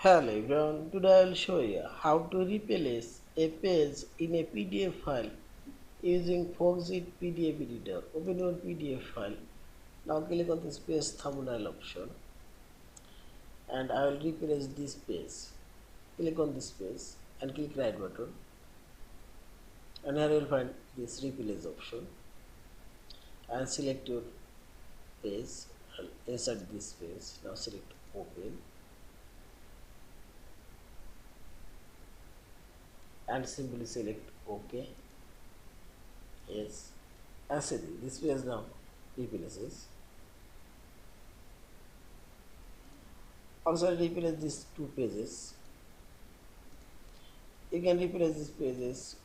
Hello everyone, today I will show you how to replace a page in a PDF file using Foxit PDF Editor. Open your PDF file. Now click on this page thumbnail option and I will replace this page. Click on this page and click right button and here you will find this replace option and select your page and insert this page. Now select open and simply select OK. Yes, as this page now replaces. Also replace these two pages. You can replace these pages.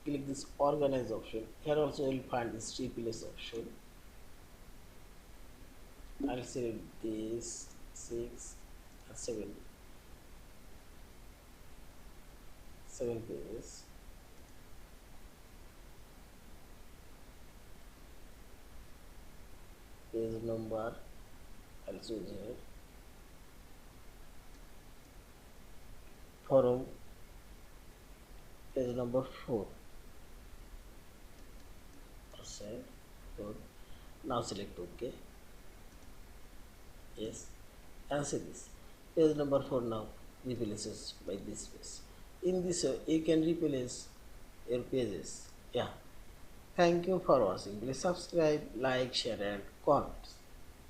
Click this organize option. Here also you will find this replace option. I'll select this 6 and 7 pages. Page number I'll choose here. Forum page number 4. Set 4. Now select OK. Yes, answer this. Page number 4 now replaces by this page. In this way, you can replace your pages. Yeah. Thank you for watching. Please subscribe, like, share, and comment.